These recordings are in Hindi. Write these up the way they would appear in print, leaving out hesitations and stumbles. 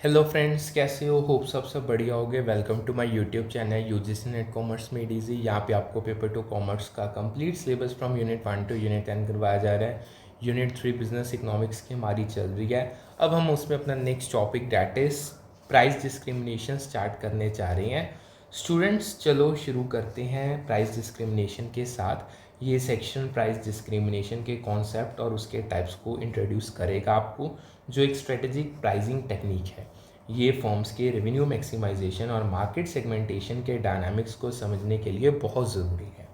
हेलो फ्रेंड्स, कैसे हो? होप सब बढ़िया होगे। Welcome to my YouTube channel UGC NET commerce made easy. यहाँ पे आपको पेपर 2 कॉमर्स का complete syllabus from unit 1 to unit 10 करवाया जा रहा है। यूनिट 3 बिजनेस इकोनॉमिक्स की हमारी चल रही है। अब हम उसमें अपना next topic that is price discrimination start करने जा रहे हैं। स्टूडेंट्स, चलो शुरू करते हैं प्राइस डिस्क्रिमिनेशन के साथ। ये सेक्शन प्राइस डिस्क्रिमिनेशन के कॉन्सेप्ट और उसके टाइप्स को इंट्रोड्यूस करेगा आपको, जो एक स्ट्रेटेजिक प्राइसिंग टेक्निक है। ये फर्म्स के रेवेन्यू मैक्सिमाइजेशन और मार्केट सेगमेंटेशन के डायनामिक्स को समझने के लिए बहुत ज़रूरी है।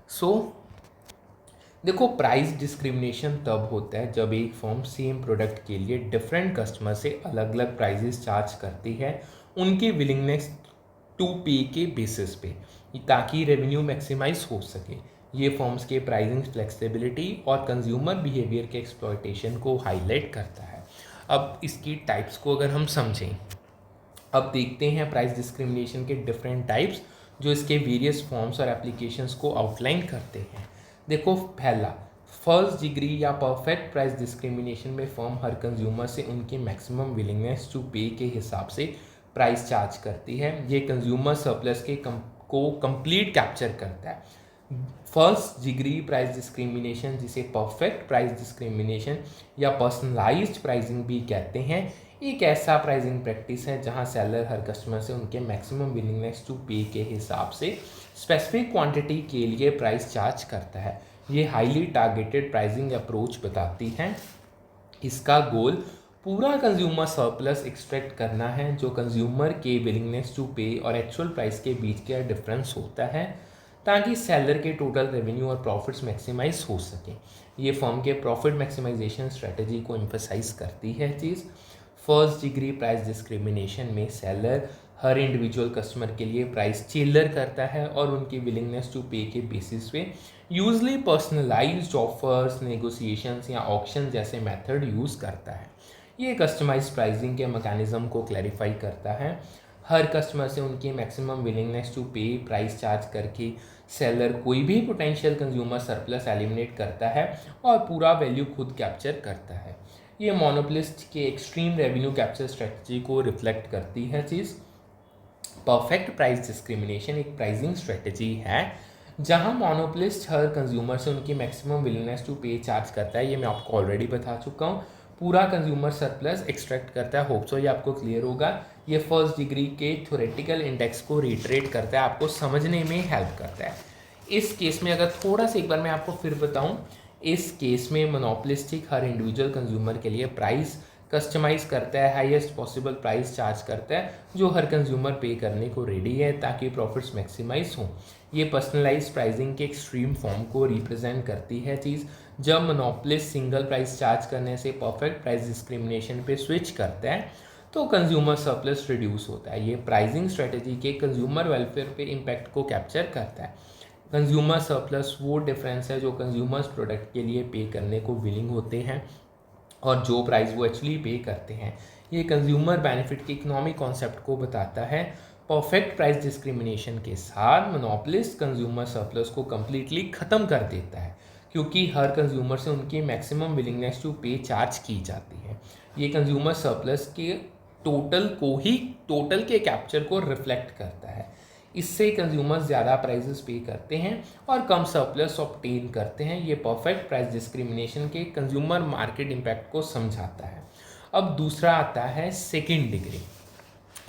सो देखो, प्राइस डिस्क्रिमिनेशन तब होता है जब एक फर्म सेम प्रोडक्ट के लिए डिफरेंट कस्टमर से अलग अलग प्राइजेस चार्ज करती है उनकी विलिंगनेस टू पे के बेसिस पे, ताकि रेवेन्यू मैक्सिमाइज हो सके। ये फर्म्स के प्राइसिंग फ्लेक्सिबिलिटी और कंज्यूमर बिहेवियर के एक्सप्लॉयटेशन को हाईलाइट करता है। अब इसकी टाइप्स को अगर हम समझें, अब देखते हैं प्राइस डिस्क्रिमिनेशन के डिफरेंट टाइप्स जो इसके वेरियस फॉर्म्स और एप्लीकेशंस को आउटलाइन करते हैं। देखो, पहला, फर्स्ट डिग्री या परफेक्ट प्राइस डिस्क्रिमिनेशन में फर्म हर कंज्यूमर से उनकी मैक्सिमम विलिंगनेस टू पे के हिसाब से प्राइस चार्ज करती है। ये कंज्यूमर सरप्लस को कंप्लीट कैप्चर करता है। फर्स्ट डिग्री प्राइस डिस्क्रिमिनेशन, जिसे परफेक्ट प्राइस डिस्क्रिमिनेशन या पर्सनलाइज्ड प्राइसिंग भी कहते हैं, एक ऐसा प्राइसिंग प्रैक्टिस है जहां सेलर हर कस्टमर से उनके मैक्सिमम विलिंगनेस टू पे के हिसाब से स्पेसिफिक क्वांटिटी के लिए प्राइस चार्ज करता है। ये हाईली टारगेटेड प्राइसिंग अप्रोच बताती है। इसका गोल पूरा कंज्यूमर सरप्लस एक्सट्रैक्ट करना है, जो कंज्यूमर के विलिंगनेस टू पे और एक्चुअल प्राइस के बीच का डिफरेंस होता है, ताकि सेलर के टोटल रेवेन्यू और प्रॉफिट्स मैक्सिमाइज हो सके। ये फर्म के प्रॉफिट मैक्सिमाइजेशन स्ट्रेटजी को एम्फसाइज करती है। चीज़, फर्स्ट डिग्री प्राइस डिस्क्रिमिनेशन में सेलर हर इंडिविजुअल कस्टमर के लिए प्राइस टेलर करता है और उनकी विलिंगनेस टू पे के बेसिस पे यूजली पर्सनलाइज्ड ऑफर्स, नेगोशिएशंस या ऑक्शन जैसे मेथड यूज़ करता है। ये कस्टमाइज प्राइसिंग के मैकेनिज्म को क्लैरिफाई करता है। हर कस्टमर से उनकी मैक्सिमम विलिंगनेस टू पे प्राइस चार्ज करके सेलर कोई भी पोटेंशियल कंज्यूमर सरप्लस एलिमिनेट करता है और पूरा वैल्यू खुद कैप्चर करता है। ये मोनोपोलिस्ट के एक्सट्रीम रेवेन्यू कैप्चर स्ट्रेटजी को रिफ्लेक्ट करती है। चीज़, परफेक्ट प्राइस डिस्क्रिमिनेशन एक प्राइसिंग स्ट्रेटजी है जहां मोनोपोलिस्ट हर कंज्यूमर से उनकी मैक्सिमम विलिंगनेस टू पे चार्ज करता है। ये मैं आपको ऑलरेडी बता चुका हूँ। पूरा कंज्यूमर सरप्लस एक्सट्रैक्ट करता है। होप सो ये आपको क्लियर होगा। ये फर्स्ट डिग्री के थ्योरेटिकल इंडेक्स को रिट्रेट करता है, आपको समझने में हेल्प करता है। इस केस में अगर थोड़ा सा एक बार मैं आपको फिर बताऊं, इस केस में मोनोपोलिस्टिक हर इंडिविजुअल कंज्यूमर के लिए प्राइस कस्टमाइज करता है, हाईएस्ट पॉसिबल प्राइस चार्ज करता है जो हर कंज्यूमर पे करने को रेडी है, ताकि प्रॉफिट्स मैक्सिमाइज हों। ये पर्सनलाइज प्राइसिंग के एक्सट्रीम फॉर्म को रिप्रेजेंट करती है। चीज़, जब मोनोपोलिस्ट सिंगल प्राइस चार्ज करने से परफेक्ट प्राइस डिस्क्रिमिनेशन पे स्विच करता है तो कंज्यूमर सरप्लस रिड्यूस होता है। ये प्राइसिंग स्ट्रेटजी के कंज्यूमर वेलफेयर पे इम्पैक्ट को कैप्चर करता है। कंज्यूमर सरप्लस वो डिफरेंस है जो कंज्यूमर्स प्रोडक्ट के लिए पे करने को विलिंग होते हैं और जो प्राइस वो एक्चुअली पे करते हैं। ये कंज्यूमर बेनिफिट के इकोनॉमिक कॉन्सेप्ट को बताता है। परफेक्ट प्राइस डिस्क्रिमिनेशन के साथ मोनोपोलिस्ट कंज्यूमर सरप्लस को कम्प्लीटली ख़त्म कर देता है, क्योंकि हर कंज्यूमर से उनकी मैक्सिमम विलिंगनेस टू पे चार्ज की जाती है। ये कंज्यूमर सरप्लस के टोटल के कैप्चर को रिफ्लेक्ट करता है। इससे कंज्यूमर्स ज़्यादा प्राइजेस पे करते हैं और कम सरप्लस ऑब्टेन करते हैं। ये परफेक्ट प्राइस डिस्क्रिमिनेशन के कंज्यूमर मार्केट इम्पैक्ट को समझाता है। अब दूसरा आता है सेकेंड डिग्री।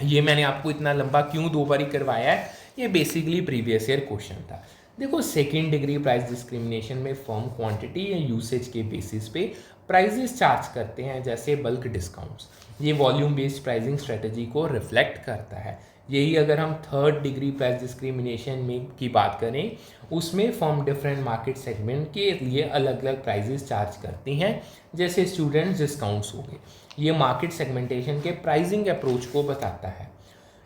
ये मैंने आपको इतना लंबा क्यों दो बारी करवाया है, ये बेसिकली प्रीवियस ईयर क्वेश्चन था। देखो, सेकेंड डिग्री प्राइस डिस्क्रिमिनेशन में फर्म क्वांटिटी या यूसेज के बेसिस पे प्राइजेस चार्ज करते हैं, जैसे बल्क डिस्काउंट्स। ये वॉल्यूम बेस्ड प्राइसिंग स्ट्रेटजी को रिफ्लेक्ट करता है। यही अगर हम थर्ड डिग्री प्राइस डिस्क्रिमिनेशन में की बात करें, उसमें फर्म डिफरेंट मार्केट सेगमेंट के लिए अलग अलग प्राइजेस चार्ज करती हैं, जैसे स्टूडेंट्स डिस्काउंट्स हो गए। ये मार्केट सेगमेंटेशन के प्राइसिंग अप्रोच को बताता है।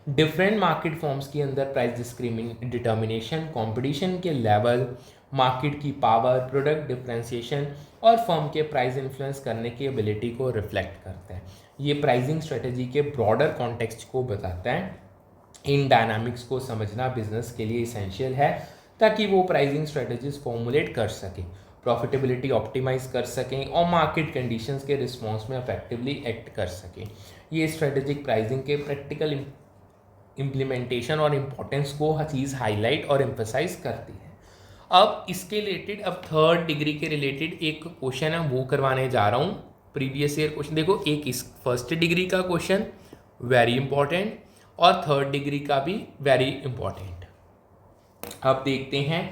डिफरेंट मार्केट फॉर्म्स के अंदर प्राइस डिटर्मिनेशन कंपटीशन के लेवल, मार्केट की पावर, प्रोडक्ट डिफरेंशिएशन और फर्म के प्राइस इन्फ्लुएंस करने की एबिलिटी को रिफ्लेक्ट करते हैं। ये प्राइसिंग स्ट्रेटजी के ब्रॉडर कॉन्टेक्स्ट को बताता है। इन डायनामिक्स को समझना बिजनेस के लिए इसेंशियल है, ताकि वो प्राइसिंग स्ट्रेटजीज फॉर्मुलेट कर सके। प्रॉफिटेबिलिटी ऑप्टिमाइज कर सकें और मार्केट कंडीशंस के रिस्पॉन्स में इफेक्टिवली एक्ट कर सकें। ये स्ट्रेटेजिक प्राइसिंग के प्रैक्टिकल इम्प्लीमेंटेशन और इम्पोर्टेंस को हर चीज़ हाईलाइट और एम्फसाइज करती है। अब इसके रिलेटेड अब थर्ड डिग्री के रिलेटेड एक क्वेश्चन है वो करवाने जा रहा हूँ। प्रीवियस ईयर क्वेश्चन देखो, एक इस फर्स्ट डिग्री का क्वेश्चन वेरी इंपॉर्टेंट और थर्ड डिग्री का भी वेरी इंपॉर्टेंट। अब देखते हैं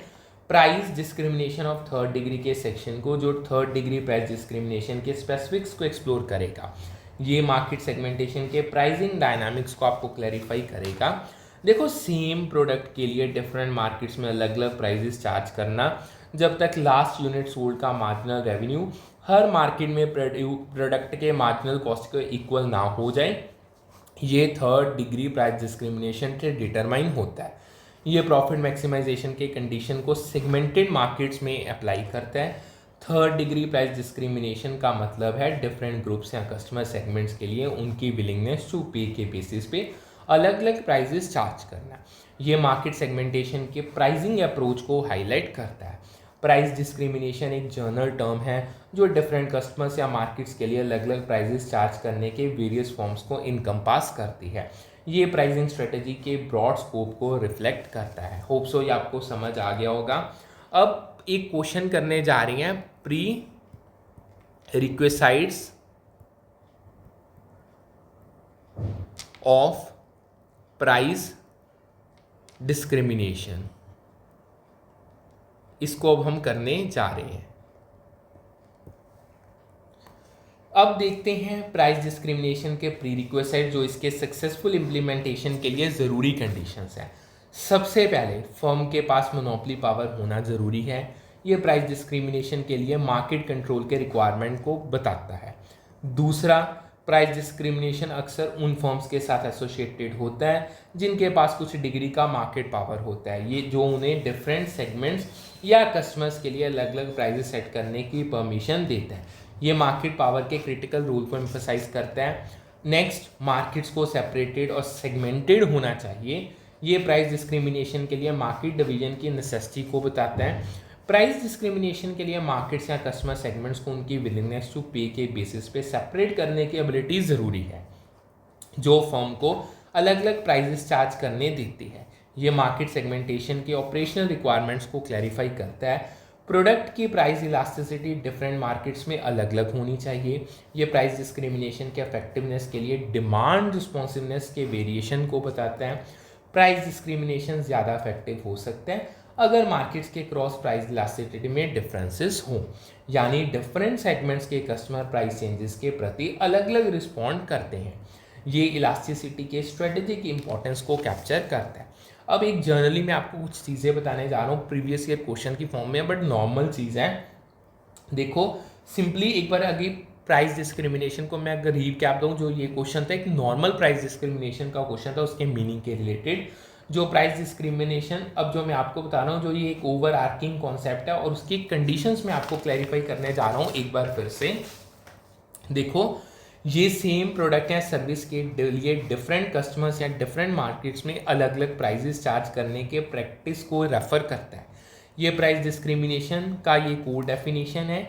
price discrimination of third degree के सेक्शन को, जो थर्ड डिग्री प्राइस डिस्क्रिमिनेशन के स्पेसिफिक्स को एक्सप्लोर करेगा। ये मार्केट सेगमेंटेशन के प्राइसिंग डायनामिक्स को आपको क्लैरिफाई करेगा। देखो, सेम प्रोडक्ट के लिए डिफरेंट मार्केट्स में अलग अलग प्राइजेस चार्ज करना, जब तक लास्ट यूनिट सोल्ड का मार्जिनल रेवेन्यू हर मार्केट में प्रोडक्ट के मार्जिनल कॉस्ट के इक्वल ना हो जाए, ये थर्ड डिग्री प्राइस डिस्क्रिमिनेशन से डिटरमाइन होता है। ये प्रॉफिट मैक्सिमाइजेशन के कंडीशन को सेगमेंटेड मार्केट्स में अप्लाई करता है। थर्ड डिग्री प्राइस डिस्क्रिमिनेशन का मतलब है डिफरेंट ग्रुप्स या कस्टमर सेगमेंट्स के लिए उनकी विलिंगनेस टू पे के बेसिस पे अलग अलग प्राइजेस चार्ज करना। ये मार्केट सेगमेंटेशन के प्राइसिंग अप्रोच को हाईलाइट करता है। प्राइस डिस्क्रिमिनेशन एक जनरल टर्म है जो डिफरेंट कस्टमर्स या मार्केट्स के लिए अलग अलग प्राइजेस चार्ज करने के वेरियस फॉर्म्स को इनकम्पास करती है। ये प्राइसिंग स्ट्रेटजी के ब्रॉड स्कोप को रिफ्लेक्ट करता है। होप सो ये आपको समझ आ गया होगा। अब एक क्वेश्चन करने जा रही हैं, प्री रिक्वेसाइट्स ऑफ प्राइस डिस्क्रिमिनेशन, इसको अब हम करने जा रहे हैं। अब देखते हैं प्राइस डिस्क्रिमिनेशन के प्री रिक्वेसाइट, जो इसके सक्सेसफुल इम्प्लीमेंटेशन के लिए ज़रूरी कंडीशंस हैं। सबसे पहले फर्म के पास मोनोपोली पावर होना ज़रूरी है। ये प्राइस डिस्क्रिमिनेशन के लिए मार्केट कंट्रोल के रिक्वायरमेंट को बताता है। दूसरा, प्राइस डिस्क्रिमिनेशन अक्सर उन फर्म्स के साथ एसोसिएटेड होता है जिनके पास कुछ डिग्री का मार्केट पावर होता है, ये जो उन्हें डिफरेंट सेगमेंट्स या कस्टमर्स के लिए अलग अलग प्राइजेस सेट करने की परमिशन देता है। ये मार्केट पावर के क्रिटिकल रोल को एम्फसाइज करता है। नेक्स्ट, मार्केट्स को सेपरेटेड और सेगमेंटेड होना चाहिए। ये प्राइस डिस्क्रिमिनेशन के लिए मार्केट डिवीजन की नेसेसिटी को बताता है। प्राइस डिस्क्रिमिनेशन के लिए मार्केट्स या कस्टमर सेगमेंट्स को उनकी विलिंगनेस टू पे के बेसिस पे सेपरेट करने की एबिलिटी ज़रूरी है, जो फर्म को अलग अलग प्राइजेस चार्ज करने देती है। ये मार्केट सेगमेंटेशन के ऑपरेशनल रिक्वायरमेंट्स को क्लैरिफाई करता है। प्रोडक्ट की प्राइस इलास्टिसिटी डिफरेंट मार्केट्स में अलग अलग होनी चाहिए। ये प्राइस डिस्क्रिमिनेशन के इफेक्टिवनेस के लिए डिमांड रिस्पॉन्सिवनेस के वेरिएशन को बताता है। प्राइस डिस्क्रिमिनेशन ज़्यादा इफेक्टिव हो सकते हैं अगर मार्केट्स के क्रॉस प्राइस इलास्टिसिटी में डिफरेंसेस हों, यानी डिफरेंट सेगमेंट्स के कस्टमर प्राइस चेंजेस के प्रति अलग अलग रिस्पॉन्ड करते हैं। ये इलास्टिसिटी के स्ट्रेटेजिक इंपॉर्टेंस को कैप्चर करता है। अब एक जर्नली मैं आपको कुछ चीज़ें बताने जा रहा हूँ, प्रीवियस ईयर क्वेश्चन की फॉर्म में, बट नॉर्मल चीज़ है। देखो, सिंपली एक बार अभी प्राइस डिस्क्रिमिनेशन को मैं अगर रीकैप दूँ, जो ये क्वेश्चन था एक नॉर्मल प्राइस डिस्क्रिमिनेशन का क्वेश्चन था, उसके मीनिंग के रिलेटेड। जो प्राइस डिस्क्रिमिनेशन, अब जो मैं आपको बता रहा हूँ, जो ये एक ओवर आर्किंग कॉन्सेप्ट है और उसकी कंडीशंस में आपको क्लैरिफाई करने जा रहा हूँ एक बार फिर से। देखो, ये सेम प्रोडक्ट या सर्विस के लिए डिफरेंट कस्टमर्स या डिफरेंट मार्केट्स में अलग अलग प्राइजेस चार्ज करने के प्रैक्टिस को रेफर करता है। ये प्राइस डिस्क्रिमिनेशन का ये कोड डेफिनेशन है।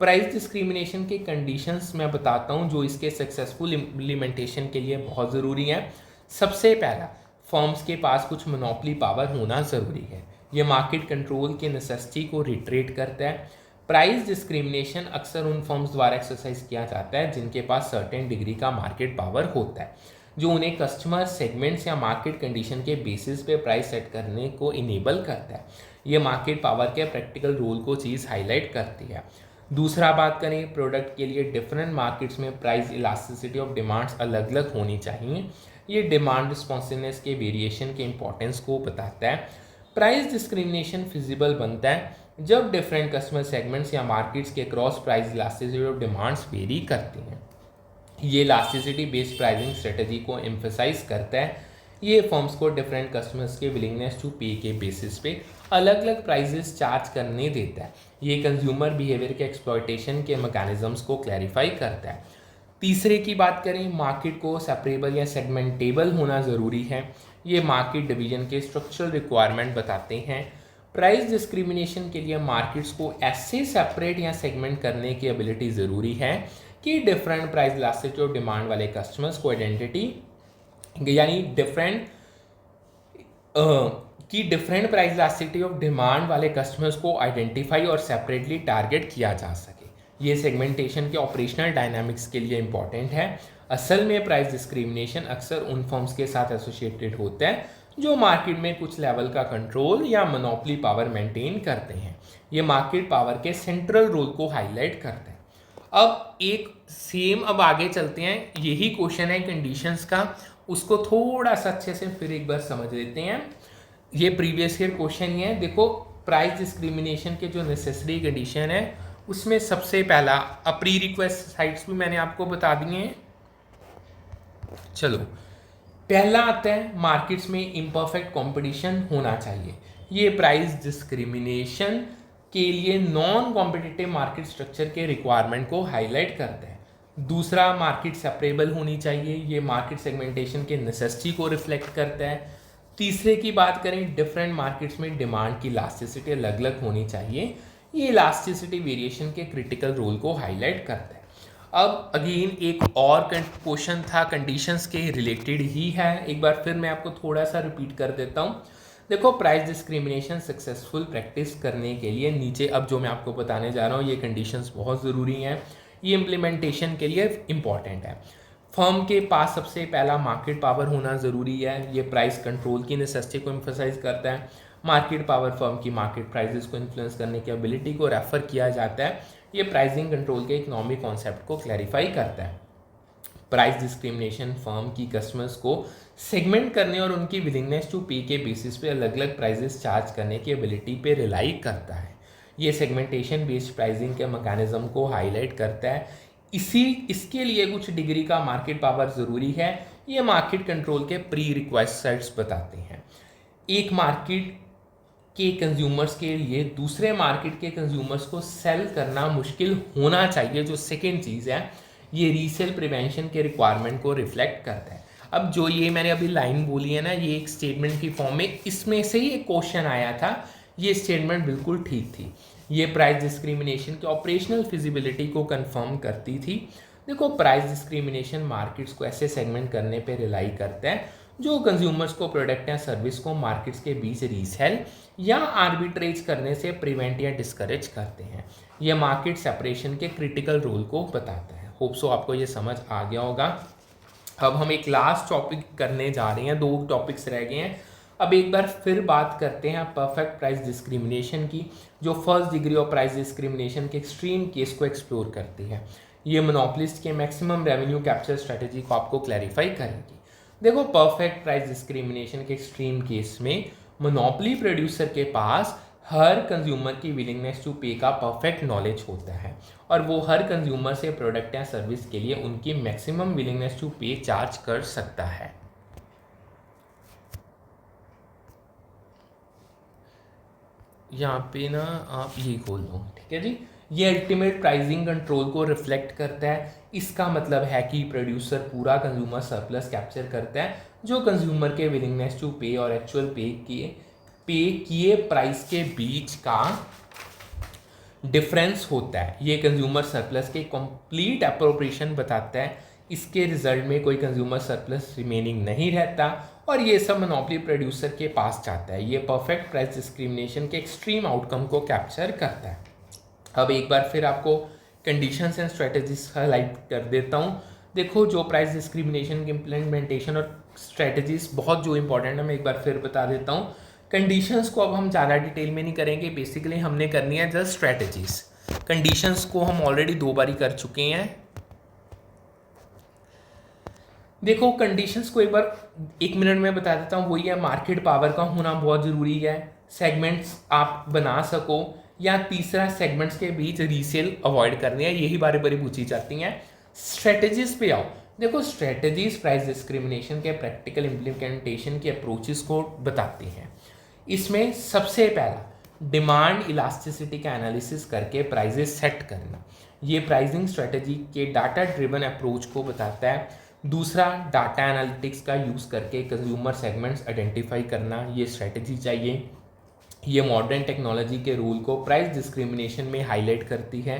प्राइस डिस्क्रिमिनेशन के कंडीशंस मैं बताता हूँ जो इसके सक्सेसफुल इम्प्लीमेंटेशन के लिए बहुत ज़रूरी है। सबसे पहला, फर्म्स के पास कुछ मोनोपोली पावर होना ज़रूरी है। ये मार्केट कंट्रोल के नेसेसिटी को रिट्रेट करता है। प्राइस डिस्क्रिमिनेशन अक्सर उन फर्म्स द्वारा एक्सरसाइज किया जाता है जिनके पास सर्टेन डिग्री का मार्केट पावर होता है, जो उन्हें कस्टमर सेगमेंट्स या मार्केट कंडीशन के बेसिस पे प्राइस सेट करने को इनेबल करता है। ये मार्केट पावर के प्रैक्टिकल रोल को चीज़ हाईलाइट करती है। दूसरा बात करें, प्रोडक्ट के लिए डिफरेंट मार्केट्स में प्राइस इलास्टिसिटी ऑफ डिमांड्स अलग अलग होनी चाहिए। ये डिमांड रिस्पॉन्सिवनेस के वेरिएशन के इंपॉर्टेंस को बताता है। प्राइस डिस्क्रिमिनेशन फिजिबल बनता है जब डिफरेंट कस्टमर सेगमेंट्स या मार्केट्स के cross price elasticity of demands very करती हैं। ये इलास्टिसिटी बेस्ड प्राइसिंग स्ट्रेटजी को एम्फसाइज करता है। ये फर्म्स को डिफरेंट कस्टमर्स के विलिंगनेस टू पे के बेसिस पे अलग अलग प्राइजेस चार्ज करने देता है। ये कंज्यूमर बिहेवियर के एक्सप्लॉयटेशन के मैकेनिज्म्स को क्लैरिफाई करता है। तीसरे की बात करें, मार्केट को सेपरेबल या सेगमेंटेबल होना ज़रूरी है। ये मार्केट डिवीजन के स्ट्रक्चरल रिक्वायरमेंट बताते हैं। प्राइस डिस्क्रिमिनेशन के लिए मार्केट्स को ऐसे सेपरेट या सेगमेंट करने की एबिलिटी ज़रूरी है कि डिफरेंट प्राइस इलास्टिसिटी और डिमांड वाले कस्टमर्स को आइडेंटिटी यानी different price elasticity of demand वाले कस्टमर्स को आइडेंटिफाई और सेपरेटली टारगेट किया जा सके। ये सेगमेंटेशन के ऑपरेशनल डायनामिक्स के लिए इंपॉर्टेंट है। असल में प्राइस डिस्क्रिमिनेशन अक्सर उन फर्म्स के साथ एसोसिएटेड होता है जो मार्केट में कुछ लेवल का कंट्रोल या मोनोपोली पावर मेंटेन करते हैं। ये मार्केट पावर के सेंट्रल रोल को हाईलाइट करते हैं। अब आगे चलते हैं। यही क्वेश्चन है कंडीशंस का, उसको थोड़ा सा अच्छे से फिर एक बार समझ लेते हैं। ये प्रीवियस ईयर क्वेश्चन ही है। देखो, प्राइस डिस्क्रिमिनेशन के जो नेसेसरी कंडीशन है उसमें सबसे पहला प्री रिक्वेस्ट साइट्स भी मैंने आपको बता दिए हैं। चलो, पहला आता है मार्केट्स में इम्परफेक्ट कंपटीशन होना चाहिए। ये प्राइस डिस्क्रिमिनेशन के लिए नॉन कॉम्पिटिटिव मार्केट स्ट्रक्चर के रिक्वायरमेंट को हाईलाइट करता है। दूसरा, मार्केट सेपरेबल होनी चाहिए। ये मार्केट सेगमेंटेशन के नेसेसिटी को रिफ्लेक्ट करता है। तीसरे की बात करें, डिफरेंट मार्केट्स में डिमांड की इलास्टिसिटी अलग अलग होनी चाहिए। ये इलास्टिसिटी वेरिएशन के क्रिटिकल रोल को हाईलाइट करता है। अब अगेन एक और क्वेश्चन था कंडीशंस के रिलेटेड ही है, एक बार फिर मैं आपको थोड़ा सा रिपीट कर देता हूँ। देखो, प्राइस डिस्क्रिमिनेशन सक्सेसफुल प्रैक्टिस करने के लिए नीचे अब जो मैं आपको बताने जा रहा हूँ ये कंडीशंस बहुत ज़रूरी हैं। ये इम्प्लीमेंटेशन के लिए इम्पॉर्टेंट है। फर्म के पास सबसे पहला मार्केट पावर होना ज़रूरी है। ये प्राइस कंट्रोल की नेसेसिटी को एम्फसाइज करता है। मार्केट पावर फर्म की मार्केट प्राइसेस को इन्फ्लुएंस करने की एबिलिटी को रेफर किया जाता है। ये प्राइसिंग कंट्रोल के इकोनॉमिक कॉन्सेप्ट को क्लैरिफाई करता है। प्राइस डिस्क्रिमिनेशन फर्म की कस्टमर्स को सेगमेंट करने और उनकी विलिंगनेस टू पे के बेसिस पे अलग अलग प्राइजेस चार्ज करने की एबिलिटी पे रिलाई करता है। ये सेगमेंटेशन बेस्ड प्राइसिंग के मैकेनिज्म को हाईलाइट करता है। इसके लिए कुछ डिग्री का मार्केट पावर ज़रूरी है। ये मार्केट कंट्रोल के प्री रिक्वेस्ट्स बताते हैं। एक मार्केट के कंज्यूमर्स के लिए दूसरे मार्केट के कंज्यूमर्स को सेल करना मुश्किल होना चाहिए। जो सेकेंड चीज़ है, ये रीसेल प्रिवेंशन के रिक्वायरमेंट को रिफ्लेक्ट करता है। अब जो ये मैंने अभी लाइन बोली है ना, ये एक स्टेटमेंट की फॉर्म में इसमें से ही एक क्वेश्चन आया था। ये स्टेटमेंट बिल्कुल ठीक थी। ये प्राइस डिस्क्रिमिनेशन की ऑपरेशनल फिजिबिलिटी को कंफर्म करती थी। देखो, प्राइस डिस्क्रिमिनेशन मार्केट्स को ऐसे सेगमेंट करने पे रिलाई करता है जो कंज्यूमर्स को प्रोडक्ट या सर्विस को मार्केट्स के बीच रीसेल या आर्बिट्रेज करने से प्रिवेंट या डिस्करेज करते हैं। यह मार्केट सेपरेशन के क्रिटिकल रोल को बताता है। होप सो आपको ये समझ आ गया होगा। अब हम एक लास्ट टॉपिक करने जा रहे हैं, 2 टॉपिक्स रह गए हैं। अब एक बार फिर बात करते हैं परफेक्ट प्राइस डिस्क्रिमिनेशन की, जो first degree of price discrimination के एक्सट्रीम केस को एक्सप्लोर करती है। ये मोनोपोलिस्ट के मैक्सिमम रेवेन्यू कैप्चर स्ट्रेटेजी को आपको क्लैरिफाई करेगी। देखो, परफेक्ट प्राइस डिस्क्रिमिनेशन के एक्सट्रीम केस में मोनोपोली प्रोड्यूसर के पास हर कंज्यूमर की विलिंगनेस टू पे का परफेक्ट नॉलेज होता है और वो हर कंज्यूमर से प्रोडक्ट या सर्विस के लिए उनकी मैक्सिमम विलिंगनेस टू पे चार्ज कर सकता है। यहाँ पे ना आप ये खोल दो, ठीक है जी। ये अल्टीमेट प्राइसिंग कंट्रोल को रिफ्लेक्ट करता है। इसका मतलब है कि प्रोड्यूसर पूरा कंज्यूमर सरप्लस कैप्चर करता है जो कंज्यूमर के विलिंगनेस टू पे और एक्चुअल पे किए प्राइस के बीच का डिफरेंस होता है। ये कंज्यूमर सरप्लस के कंप्लीट अप्रोप्रिएशन बताता है। इसके रिजल्ट में कोई कंज्यूमर सरप्लस रिमेनिंग नहीं रहता और ये सब मोनोपोली प्रोड्यूसर के पास जाता है। ये परफेक्ट प्राइस डिस्क्रिमिनेशन के एक्सट्रीम आउटकम को कैप्चर करता है। अब एक बार फिर आपको कंडीशंस एंड स्ट्रेटजीज हाईलाइट कर देता हूँ। देखो, जो प्राइस डिस्क्रिमिनेशन की इम्प्लीमेंटेशन और स्ट्रेटजीज बहुत जो इंपॉर्टेंट है, मैं एक बार फिर बता देता हूँ। कंडीशंस को अब हम ज़्यादा डिटेल में नहीं करेंगे, बेसिकली हमने करनी है जस्ट स्ट्रेटजीज। कंडीशंस को हम ऑलरेडी 2 बार कर चुके हैं। देखो, कंडीशंस को एक बार 1 मिनट में बता देता हूँ। वही है, मार्केट पावर का होना बहुत ज़रूरी है, सेगमेंट्स आप बना सको, या तीसरा सेगमेंट्स के बीच रीसेल अवॉइड करनी है। यही बारी बारी पूछी जाती हैं। स्ट्रेटजीज पे आओ। देखो, स्ट्रेटजीज प्राइस डिस्क्रिमिनेशन के प्रैक्टिकल इम्प्लीमेंटेशन की अप्रोचेस को बताती हैं। इसमें सबसे पहला डिमांड इलास्टिसिटी का एनालिसिस करके प्राइजेस सेट करना, ये प्राइसिंग स्ट्रेटजी के डाटा ड्रिवन अप्रोच को बताता है। दूसरा, डाटा एनालिटिक्स का यूज़ करके कंज्यूमर सेगमेंट्स आइडेंटिफाई करना, ये स्ट्रेटजी चाहिए। ये मॉडर्न टेक्नोलॉजी के रूल को प्राइस डिस्क्रिमिनेशन में हाईलाइट करती है।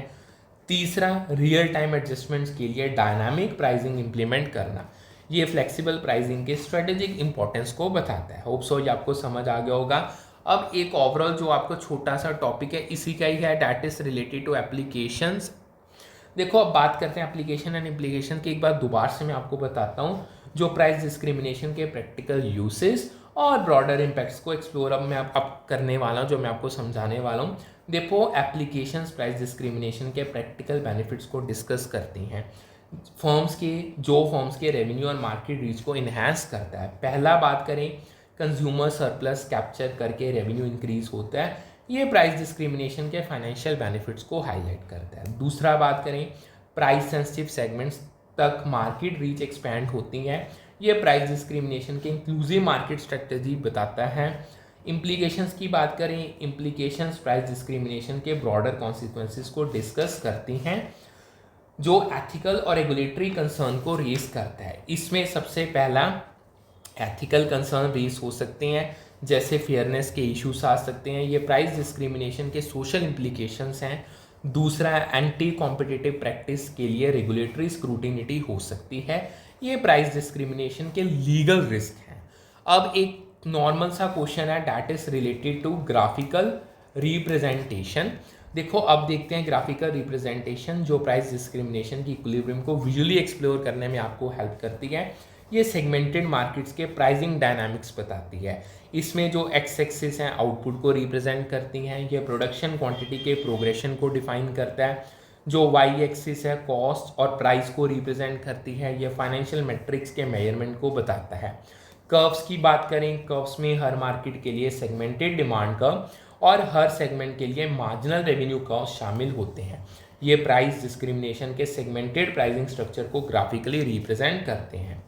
तीसरा, रियल टाइम एडजस्टमेंट्स के लिए डायनामिक प्राइसिंग इंप्लीमेंट करना, ये फ्लेक्सिबल प्राइसिंग के स्ट्रेटेजिक इंपॉर्टेंस को बताता है। होप सो ये आपको समझ आ गया होगा। अब एक ओवरऑल जो आपको छोटा सा टॉपिक है इसी का ही है, that is related to applications. देखो अब बात करते हैं एप्लीकेशन एंड इम्प्लीकेशन की। एक बार दोबारा से मैं आपको बताता हूँ जो प्राइस डिस्क्रिमिनेशन के प्रैक्टिकल यूसेस और ब्रॉडर इम्पैक्ट्स को एक्सप्लोर अब मैं अब करने वाला हूँ, जो मैं आपको समझाने वाला हूँ। देखो एप्लीकेशंस प्राइस डिस्क्रिमिनेशन के प्रैक्टिकल बेनिफिट्स को डिस्कस करती हैं। फर्म्स के रेवेन्यू और मार्केट रीच को इन्हांस करता है। पहला बात करें, कंज्यूमर सरप्लस कैप्चर करके रेवेन्यू इंक्रीज होता है, ये प्राइस डिस्क्रिमिनेशन के फाइनेंशियल बेनिफिट्स को हाईलाइट करता है। दूसरा बात करें, प्राइस सेंसिटिव सेगमेंट्स तक मार्केट रीच एक्सपैंड होती है, ये प्राइस डिस्क्रिमिनेशन के इंक्लूसिव मार्केट स्ट्रेटजी बताता है। इम्प्लीकेशंस की बात करें, इम्प्लीकेशंस प्राइस डिस्क्रिमिनेशन के ब्रॉडर कॉन्सिक्वेंसेस को डिस्कस करती हैं जो एथिकल और रेगुलेटरी कंसर्न को रेस करता है। इसमें सबसे पहला एथिकल कंसर्न रेस हो सकते हैं, जैसे फेयरनेस के इश्यूज आ सकते हैं, ये प्राइस डिस्क्रिमिनेशन के सोशल इम्प्लीकेशंस हैं। दूसरा, एंटी कॉम्पिटिटिव प्रैक्टिस के लिए रेगुलेटरी स्क्रूटिनिटी हो सकती है, ये प्राइस डिस्क्रिमिनेशन के लीगल रिस्क हैं। अब एक नॉर्मल सा क्वेश्चन है, that is related to graphical representation. देखो अब देखते हैं ग्राफिकल रिप्रेजेंटेशन जो प्राइस डिस्क्रिमिनेशन की इक्विलिब्रियम को विजुअली एक्सप्लोर करने में आपको हेल्प करती है। ये सेगमेंटेड मार्केट्स के प्राइसिंग डायनामिक्स बताती है। इसमें जो एक्स एक्सिस हैं आउटपुट को रिप्रेजेंट करती हैं, ये प्रोडक्शन क्वांटिटी के प्रोग्रेशन को डिफाइन करता है। जो वाई एक्सिस है कॉस्ट और प्राइस को रिप्रेजेंट करती है, ये फाइनेंशियल मैट्रिक्स के मेजरमेंट को बताता है। कर्व्स की बात करें, कर्व्स में हर मार्केट के लिए सेगमेंटेड डिमांड कर्व और हर सेगमेंट के लिए मार्जिनल रेवेन्यू कर्व शामिल होते हैं। ये प्राइस डिस्क्रिमिनेशन के सेगमेंटेड प्राइसिंग स्ट्रक्चर को ग्राफिकली रिप्रेजेंट करते हैं।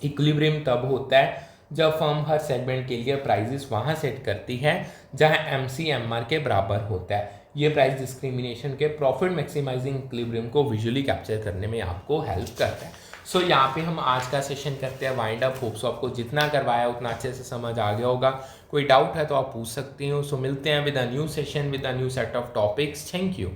इक्विलिब्रियम तब होता है जब फर्म हर सेगमेंट के लिए प्राइजेस वहाँ सेट करती है जहाँ MCMR के बराबर होता है। ये प्राइस डिस्क्रिमिनेशन के प्रॉफिट मैक्सिमाइजिंग इक्विलिब्रियम को विजुअली कैप्चर करने में आपको हेल्प करता है। सो यहाँ पे हम आज का सेशन करते हैं वाइंड अप। होप सो आपको जितना करवाया उतना अच्छे से समझ आ गया होगा। कोई डाउट है तो आप पूछ सकती हो। सो मिलते हैं with a new session with a new set of topics. Thank you.